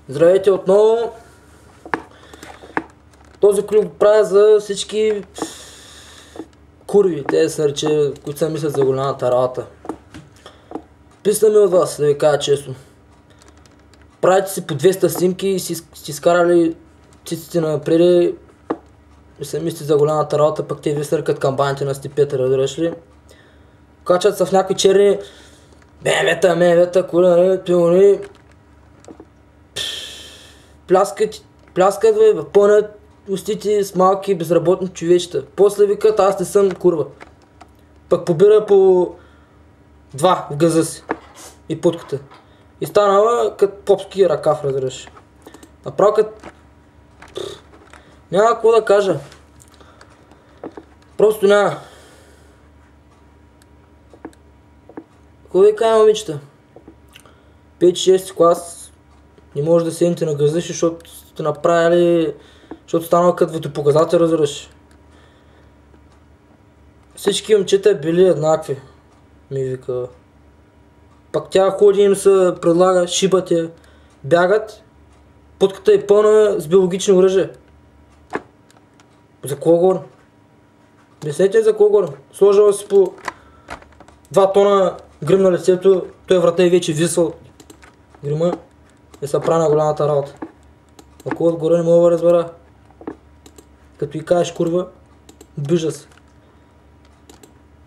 Здравейте отново. Този клип правя за всички курви, те са рече, които са мислят за голямата работа. Писна ми от вас, да ви кажа честно. Правите си по 200 снимки и си скарали циците напред и се мислите за голямата работа, пък те ви съркат камбаните на стипета, разбираш ли? Качат са в някакви черни БМВ-та, коли, пилони. Пляскат, пълнят устите с малки безработни човечета. После викат, аз не съм курва. Пък побира по 2 в газа си и путката. И станала като попски ръкав, разбираш. Направо като... Няма какво да кажа. Просто няма. Какво ви кажа, момичета? 5-6 клас не може да седнете на газа, защото сте направили... Защото станал като видеопоказател, разбираш. Всички момчета били еднакви, ми вика. Пак тя ходи им се предлага, шибат я, бягат, путката е пълна с биологични оръжия. За кого говоря? Обяснете за кого говоря? Сложила си по 2 тона грим на лицето, той врата е вече висъл. Грима и се прави на голямата работа. Ако отгоре не мога да разбера. Като и кажеш курва, обижда се.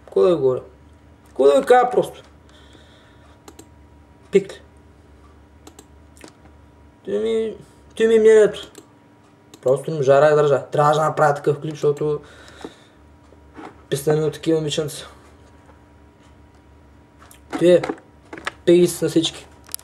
Какво да ви говоря? Какво да ви кажа просто? Пикли. Той ми е мнението. Просто не можа да държа. Трябваше да направя такъв клип, защото писна ми от такива миченца. Той е пейс на всички.